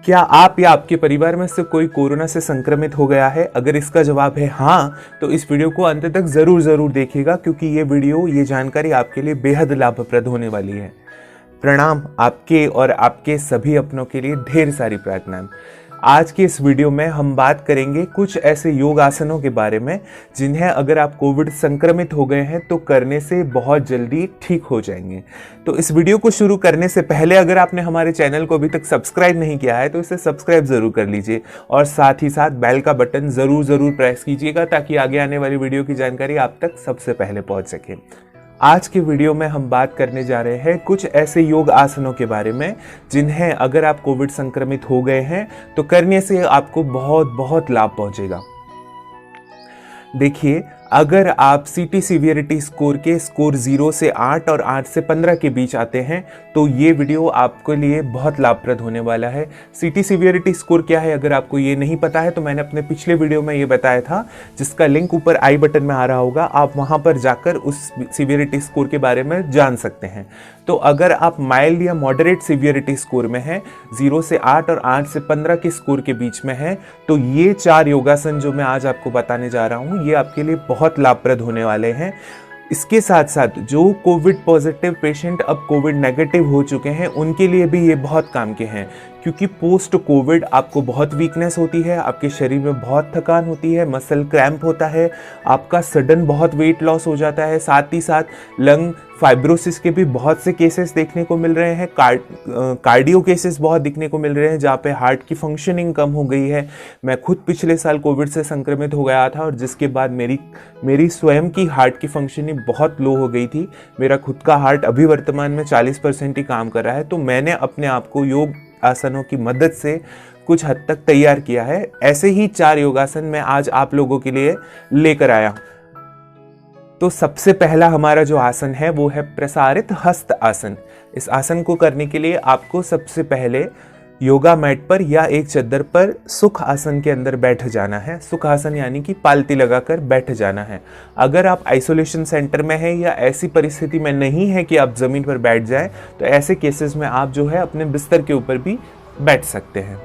क्या आप या आपके परिवार में से कोई कोरोना से संक्रमित हो गया है? अगर इसका जवाब है हाँ, तो इस वीडियो को अंत तक जरूर देखिएगा, क्योंकि ये जानकारी आपके लिए बेहद लाभप्रद होने वाली है। प्रणाम, आपके और आपके सभी अपनों के लिए ढेर सारी प्रार्थनाएं। आज के इस वीडियो में हम बात करेंगे कुछ ऐसे योग आसनों के बारे में जिन्हें अगर आप कोविड संक्रमित हो गए हैं तो करने से बहुत जल्दी ठीक हो जाएंगे। तो इस वीडियो को शुरू करने से पहले अगर आपने हमारे चैनल को अभी तक सब्सक्राइब नहीं किया है तो इसे सब्सक्राइब जरूर कर लीजिए और साथ ही साथ बेल का बटन जरूर प्रेस कीजिएगा, ताकि आगे आने वाली वीडियो की जानकारी आप तक सबसे पहले पहुंच सके। आज के वीडियो में हम बात करने जा रहे हैं कुछ ऐसे योग आसनों के बारे में जिन्हें अगर आप कोविड संक्रमित हो गए हैं तो करने से आपको बहुत लाभ पहुंचेगा। देखिए, अगर आप सीटी सीवियरिटी स्कोर के स्कोर 0 से 8 और 8 से 15 के बीच आते हैं तो ये वीडियो आपके लिए बहुत लाभप्रद होने वाला है। सीटी सीवियरिटी स्कोर क्या है, अगर आपको ये नहीं पता है तो मैंने अपने पिछले वीडियो में ये बताया था, जिसका लिंक ऊपर आई बटन में आ रहा होगा। आप वहां पर जाकर उस सीवियरिटी स्कोर के बारे में जान सकते हैं। तो अगर आप माइल्ड या मॉडरेट सीवियरिटी स्कोर में हैं, 0 से 8 और 8 से 15 के स्कोर के बीच में हैं, तो ये 4 योगासन जो मैं आज आपको बताने जा रहा हूँ ये आपके लिए बहुत लाभप्रद होने वाले हैं। इसके साथ साथ जो कोविड पॉजिटिव पेशेंट अब कोविड नेगेटिव हो चुके हैं उनके लिए भी ये बहुत काम के हैं, क्योंकि पोस्ट कोविड आपको बहुत वीकनेस होती है, आपके शरीर में बहुत थकान होती है, मसल क्रैम्प होता है, आपका सडन बहुत वेट लॉस हो जाता है, साथ ही साथ लंग फाइब्रोसिस के भी बहुत से केसेस देखने को मिल रहे हैं, कार्डियो केसेस बहुत दिखने को मिल रहे हैं जहाँ पे हार्ट की फंक्शनिंग कम हो गई है। मैं खुद पिछले साल कोविड से संक्रमित हो गया था और जिसके बाद मेरी स्वयं की हार्ट की फंक्शनिंग बहुत लो हो गई थी। मेरा खुद का हार्ट अभी वर्तमान में 40% ही काम कर रहा है। तो मैंने अपने आप को योग आसनों की मदद से कुछ हद तक तैयार किया है। ऐसे ही 4 योगासन मैं आज आप लोगों के लिए लेकर आया हूं। तो सबसे पहला हमारा जो आसन है वो है प्रसारित हस्त आसन। इस आसन को करने के लिए आपको सबसे पहले योगा मैट पर या एक चद्दर पर सुख आसन के अंदर बैठ जाना है। सुख आसन यानी कि पालती लगाकर बैठ जाना है। अगर आप आइसोलेशन सेंटर में हैं या ऐसी परिस्थिति में नहीं है कि आप जमीन पर बैठ जाएं, तो ऐसे केसेस में आप जो है अपने बिस्तर के ऊपर भी बैठ सकते हैं।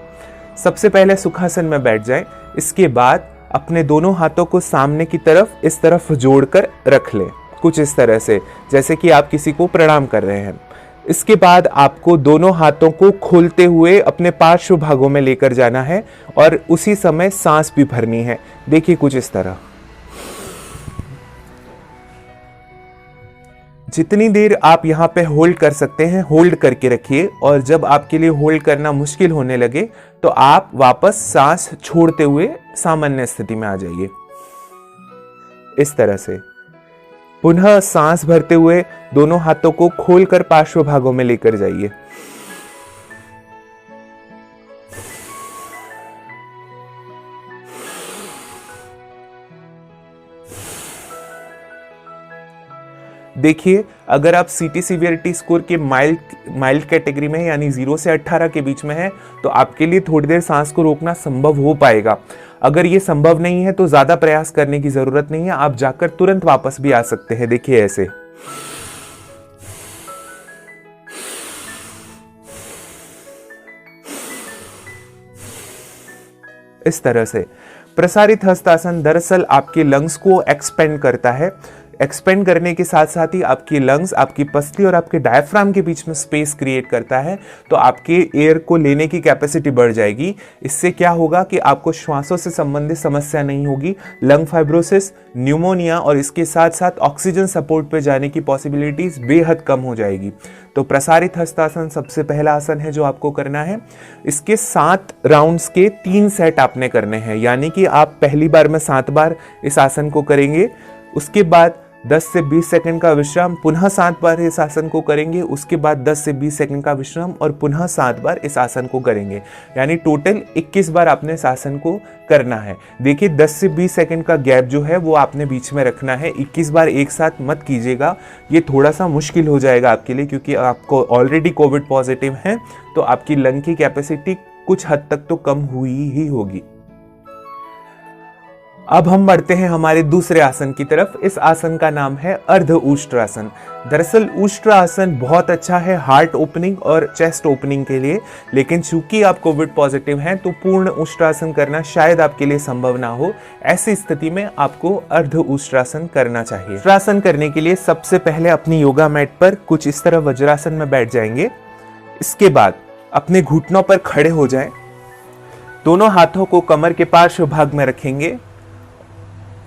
सबसे पहले सुखासन में बैठ जाएं। इसके बाद अपने दोनों हाथों को सामने की तरफ इस तरफ जोड़कर रख लें, कुछ इस तरह से, जैसे कि आप किसी को प्रणाम कर रहे हैं। इसके बाद आपको दोनों हाथों को खोलते हुए अपने पार्श्व भागों में लेकर जाना है और उसी समय सांस भी भरनी है। देखिए, कुछ इस तरह। जितनी देर आप यहाँ पे होल्ड कर सकते हैं होल्ड करके रखिए, और जब आपके लिए होल्ड करना मुश्किल होने लगे तो आप वापस सांस छोड़ते हुए सामान्य स्थिति में आ जाइए। इस तरह से पुनः सांस भरते हुए दोनों हाथों को खोलकर पार्श्व भागों में लेकर जाइए। देखिए, अगर आप सीटी सीवियरिटी स्कोर के माइल्ड कैटेगरी में यानी 0 से 18 के बीच में है तो आपके लिए थोड़ी देर सांस को रोकना संभव हो पाएगा। अगर ये संभव नहीं है तो ज्यादा प्रयास करने की जरूरत नहीं है, आप जाकर तुरंत वापस भी आ सकते हैं। देखिए, ऐसे इस तरह से। प्रसारित हस्तासन दरअसल आपके लंग्स को एक्सपेंड करता है। एक्सपेंड करने के साथ साथ ही आपकी लंग्स, आपकी पसली और आपके डायफ्राम के बीच में स्पेस क्रिएट करता है, तो आपके एयर को लेने की कैपेसिटी बढ़ जाएगी। इससे क्या होगा कि आपको श्वासों से संबंधित समस्या नहीं होगी। लंग फाइब्रोसिस, न्यूमोनिया और इसके साथ साथ ऑक्सीजन सपोर्ट पे जाने की पॉसिबिलिटीज बेहद कम हो जाएगी। तो प्रसारित हस्तासन सबसे पहला आसन है जो आपको करना है। इसके 7 राउंड्स के 3 सेट आपने करने हैं, यानी कि आप पहली बार में 7 बार इस आसन को करेंगे। उसके बाद 10 से 20 सेकंड का विश्राम, पुनः 7 बार इस आसन को करेंगे। उसके बाद 10 से 20 सेकंड का विश्राम और पुनः 7 बार इस आसन को करेंगे, यानी टोटल 21 बार आपने इस आसन को करना है। देखिए, 10 से 20 सेकंड का गैप जो है वो आपने बीच में रखना है। 21 बार एक साथ मत कीजिएगा, ये थोड़ा सा मुश्किल हो जाएगा आपके लिए, क्योंकि आपको ऑलरेडी कोविड पॉजिटिव है तो आपकी लंग की कैपेसिटी कुछ हद तक तो कम हुई ही होगी। अब हम बढ़ते हैं हमारे दूसरे आसन की तरफ। इस आसन का नाम है अर्ध उष्ट्रासन। दरअसल उष्ट्रासन बहुत अच्छा है हार्ट ओपनिंग और चेस्ट ओपनिंग के लिए, लेकिन चूंकि आप कोविड पॉजिटिव हैं तो पूर्ण उष्ट्रासन करना शायद आपके लिए संभव ना हो। ऐसी स्थिति में आपको अर्ध उष्ट्रासन करना चाहिए। उष्ट्रासन करने के लिए सबसे पहले अपनी योगा मैट पर कुछ इस तरह वज्रासन में बैठ जाएंगे। इसके बाद अपने घुटनों पर खड़े हो जाएं। दोनों हाथों को कमर के पार्श्व भाग में रखेंगे।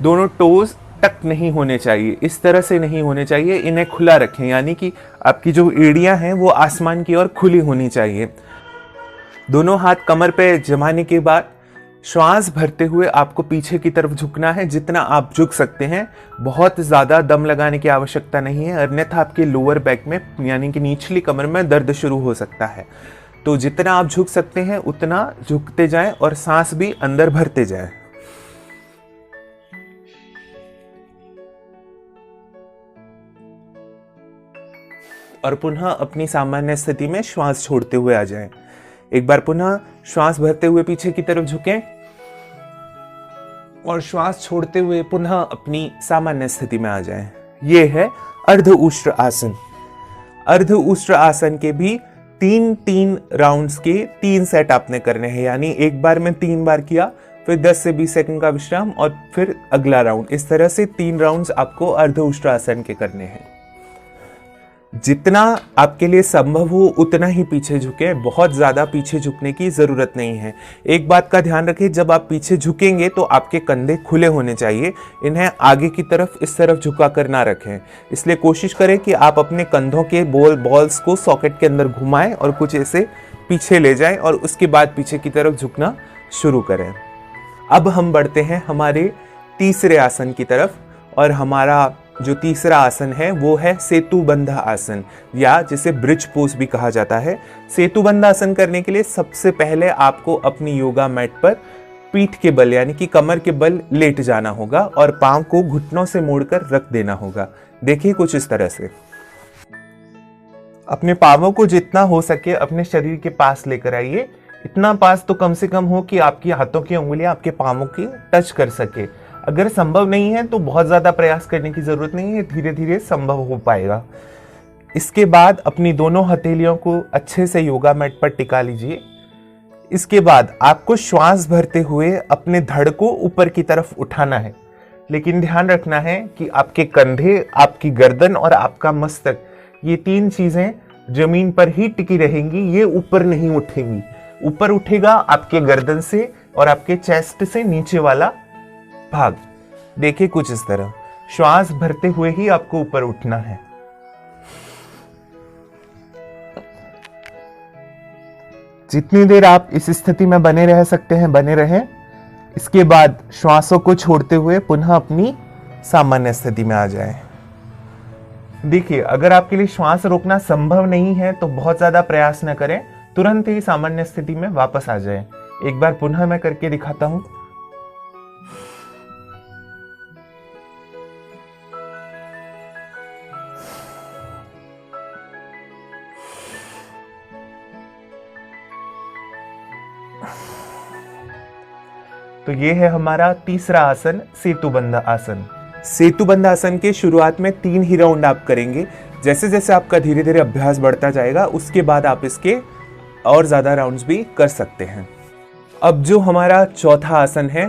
दोनों टोज टक नहीं होने चाहिए, इस तरह से नहीं होने चाहिए, इन्हें खुला रखें, यानी कि आपकी जो एड़ियां हैं वो आसमान की ओर खुली होनी चाहिए। दोनों हाथ कमर पे जमाने के बाद श्वास भरते हुए आपको पीछे की तरफ झुकना है, जितना आप झुक सकते हैं। बहुत ज्यादा दम लगाने की आवश्यकता नहीं है, अन्यथा आपके लोअर बैक में यानी कि निचली कमर में दर्द शुरू हो सकता है। तो जितना आप झुक सकते हैं उतना झुकते जाएं और सांस भी अंदर भरते जाएं। और पुनः अपनी सामान्य स्थिति में श्वास छोड़ते हुए आ जाएं। एक बार पुनः श्वास भरते हुए पीछे की तरफ झुकें और श्वास छोड़ते हुए पुनः अपनी सामान्य स्थिति में आ जाएं। यह है अर्ध उष्ट्र आसन। अर्ध उष्ट्र आसन के भी 3 राउंड्स के 3 सेट आपने करने हैं, यानी एक बार में 3 बार किया, फिर 10 से 20 सेकंड का विश्राम और फिर अगला राउंड। इस तरह से 3 राउंड्स आपको अर्ध उष्ट्र आसन के करने हैं। जितना आपके लिए संभव हो उतना ही पीछे झुके, बहुत ज्यादा पीछे झुकने की जरूरत नहीं है। एक बात का ध्यान रखें, जब आप पीछे झुकेंगे तो आपके कंधे खुले होने चाहिए, इन्हें आगे की तरफ इस तरफ झुका कर ना रखें। इसलिए कोशिश करें कि आप अपने कंधों के बॉल्स को सॉकेट के अंदर घुमाएं और कुछ ऐसे पीछे ले जाएं और उसके बाद पीछे की तरफ झुकना शुरू करें। अब हम बढ़ते हैं हमारे तीसरे आसन की तरफ, और हमारा जो तीसरा आसन है वो है सेतुबंध आसन, या जिसे ब्रिज पोज भी कहा जाता है। सेतुबंध आसन करने के लिए सबसे पहले आपको अपनी योगा मैट पर पीठ के बल यानी कि कमर के बल लेट जाना होगा और पांव को घुटनों से मोड़कर रख देना होगा। देखिए कुछ इस तरह से। अपने पांवों को जितना हो सके अपने शरीर के पास लेकर आइए। इतना पास तो कम से कम हो कि आपकी हाथों की उंगलियां आपके पांवों की टच कर सके। अगर संभव नहीं है तो बहुत ज्यादा प्रयास करने की जरूरत नहीं है, धीरे धीरे संभव हो पाएगा। इसके बाद अपनी दोनों हथेलियों को अच्छे से योगा मैट पर टिका लीजिए। इसके बाद आपको श्वास भरते हुए अपने धड़ को ऊपर की तरफ उठाना है, लेकिन ध्यान रखना है कि आपके कंधे, आपकी गर्दन और आपका मस्तक, ये 3 चीजें जमीन पर ही टिकी रहेंगी, ये ऊपर नहीं उठेंगी। ऊपर उठेगा आपके गर्दन से और आपके चेस्ट से नीचे वाला भाग। देखिए कुछ इस तरह, श्वास भरते हुए ही आपको ऊपर उठना है। जितनी देर आप इस स्थिति में बने रह सकते हैं बने रहें। इसके बाद श्वासों को छोड़ते हुए पुनः अपनी सामान्य स्थिति में आ जाएं। देखिए, अगर आपके लिए श्वास रोकना संभव नहीं है तो बहुत ज्यादा प्रयास न करें, तुरंत ही सामान्य स्थिति में वापस आ जाएं। एक बार पुनः मैं करके दिखाता हूं। तो ये है हमारा तीसरा आसन, सेतुबंध आसन। सेतुबंध आसन के शुरुआत में 3 ही राउंड आप करेंगे। जैसे जैसे आपका धीरे धीरे अभ्यास बढ़ता जाएगा उसके बाद आप इसके और ज्यादा राउंड्स भी कर सकते हैं। अब जो हमारा चौथा आसन है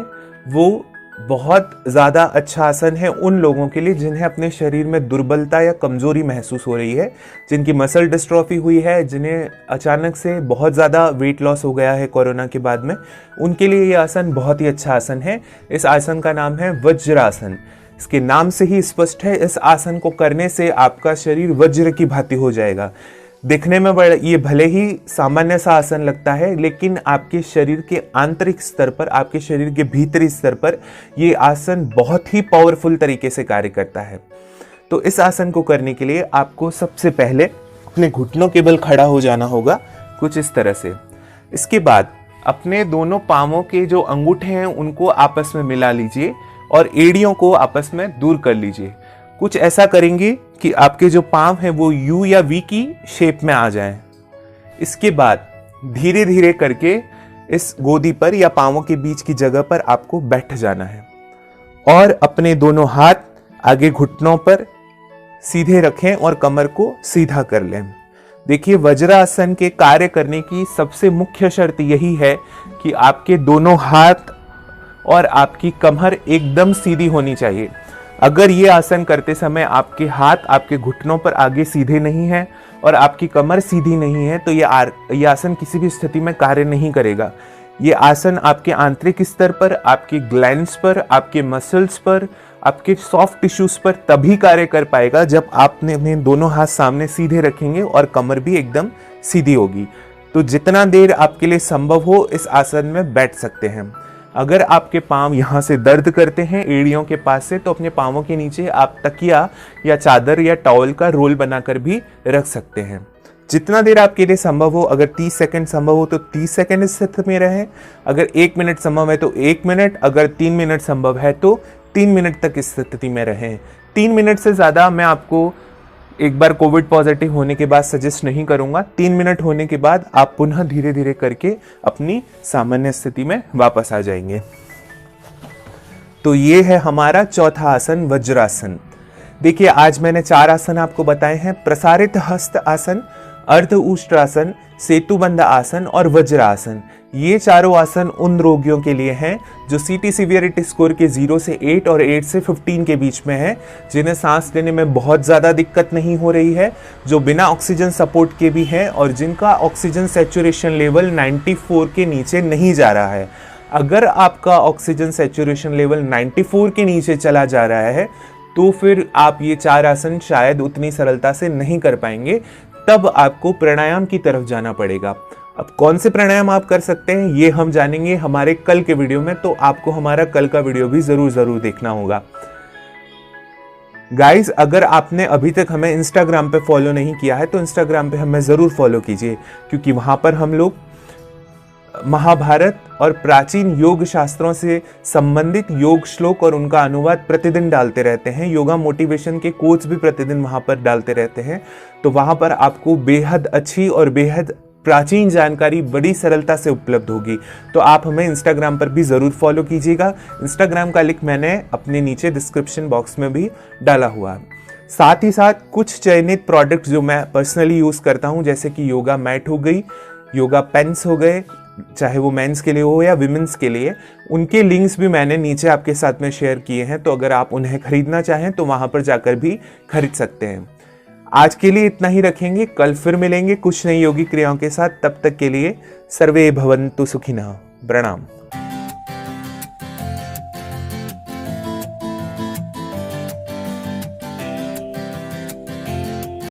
वो बहुत ज़्यादा अच्छा आसन है उन लोगों के लिए जिन्हें अपने शरीर में दुर्बलता या कमजोरी महसूस हो रही है, जिनकी मसल डिस्ट्रॉफी हुई है, जिन्हें अचानक से बहुत ज़्यादा वेट लॉस हो गया है कोरोना के बाद में। उनके लिए ये आसन बहुत ही अच्छा आसन है। इस आसन का नाम है वज्रासन। इसके नाम से ही स्पष्ट है, इस आसन को करने से आपका शरीर वज्र की भांति हो जाएगा। दिखने में ये भले ही सामान्य सा आसन लगता है, लेकिन आपके शरीर के आंतरिक स्तर पर, आपके शरीर के भीतरी स्तर पर ये आसन बहुत ही पावरफुल तरीके से कार्य करता है। तो इस आसन को करने के लिए आपको सबसे पहले अपने घुटनों के बल खड़ा हो जाना होगा, कुछ इस तरह से। इसके बाद अपने दोनों पांवों के जो अंगूठे हैं उनको आपस में मिला लीजिए और एड़ियों को आपस में दूर कर लीजिए। कुछ ऐसा करेंगे कि आपके जो पांव हैं वो यू या वी की शेप में आ जाएं। इसके बाद धीरे धीरे करके इस गोदी पर या पांवों के बीच की जगह पर आपको बैठ जाना है। और अपने दोनों हाथ आगे घुटनों पर सीधे रखें और कमर को सीधा कर लें। देखिए, वज्रासन के कार्य करने की सबसे मुख्य शर्त यही है कि आपके दोनों हाथ और आपकी कमर एकदम सीधी होनी चाहिए। अगर ये आसन करते समय आपके हाथ आपके घुटनों पर आगे सीधे नहीं है और आपकी कमर सीधी नहीं है तो ये आसन किसी भी स्थिति में कार्य नहीं करेगा। ये आसन आपके आंतरिक स्तर पर, आपके ग्लैंड्स पर, आपके मसल्स पर, आपके सॉफ्ट टिश्यूज पर तभी कार्य कर पाएगा जब आपने अपने दोनों हाथ सामने सीधे रखेंगे और कमर भी एकदम सीधी होगी। तो जितना देर आपके लिए संभव हो इस आसन में बैठ सकते हैं। अगर आपके पांव यहाँ से दर्द करते हैं एड़ियों के पास से, तो अपने पांवों के नीचे आप तकिया या चादर या टॉवल का रोल बनाकर भी रख सकते हैं। जितना देर आपके लिए संभव हो, अगर 30 सेकंड संभव हो तो 30 सेकंड इस स्थिति में रहें, अगर 1 मिनट संभव है तो 1 मिनट, अगर 3 मिनट संभव है तो 3 मिनट तक इस स्थिति में रहें। 3 मिनट से ज़्यादा मैं आपको एक बार कोविड पॉजिटिव होने के बाद सजेस्ट नहीं करूंगा। 3 मिनट होने के बाद आप पुनः धीरे धीरे करके अपनी सामान्य स्थिति में वापस आ जाएंगे। तो ये है हमारा चौथा आसन, वज्रासन। देखिए, आज मैंने 4 आसन आपको बताए हैं: प्रसारित हस्त आसन, अर्ध उष्ट्रासन, सेतुबंध आसन और वज्रासन। ये चारों आसन उन रोगियों के लिए हैं जो सीटी सीवियरिटी स्कोर के 0 से 8 और 8 से 15 के बीच में है, जिन्हें सांस लेने में बहुत ज़्यादा दिक्कत नहीं हो रही है, जो बिना ऑक्सीजन सपोर्ट के भी हैं और जिनका ऑक्सीजन सैचुरेशन लेवल 94 के नीचे नहीं जा रहा है। अगर आपका ऑक्सीजन सैचुरेशन लेवल 94 के नीचे चला जा रहा है तो फिर आप ये 4 आसन शायद उतनी सरलता से नहीं कर पाएंगे। तब आपको प्राणायाम की तरफ जाना पड़ेगा। अब कौन से प्राणायाम आप कर सकते हैं ये हम जानेंगे हमारे कल के वीडियो में, तो आपको हमारा कल का वीडियो भी जरूर देखना होगा। गाइज, अगर आपने अभी तक हमें इंस्टाग्राम पे फॉलो नहीं किया है तो इंस्टाग्राम पे हमें ज़रूर फॉलो कीजिए, क्योंकि वहाँ पर हम लोग महाभारत और प्राचीन योग शास्त्रों से संबंधित योग श्लोक और उनका अनुवाद प्रतिदिन डालते रहते हैं। योगा मोटिवेशन के कोच भी प्रतिदिन वहाँ पर डालते रहते हैं। तो वहाँ पर आपको बेहद अच्छी और बेहद प्राचीन जानकारी बड़ी सरलता से उपलब्ध होगी। तो आप हमें इंस्टाग्राम पर भी ज़रूर फॉलो कीजिएगा। इंस्टाग्राम का लिंक मैंने अपने नीचे डिस्क्रिप्शन बॉक्स में भी डाला हुआ है। साथ ही साथ कुछ चयनित प्रोडक्ट्स जो मैं पर्सनली यूज़ करता हूँ, जैसे कि योगा मैट हो गई, योगा पेन्स हो गए, चाहे वो मेंस के लिए हो या विमेंस के लिए, उनके लिंक्स भी मैंने नीचे आपके साथ में शेयर किए हैं। तो अगर आप उन्हें खरीदना चाहें तो वहाँ पर जाकर भी खरीद सकते हैं। आज के लिए इतना ही रखेंगे, कल फिर मिलेंगे कुछ नई योगी क्रियाओं के साथ। तब तक के लिए सर्वे भवन्तु सुखिनः। प्रणाम।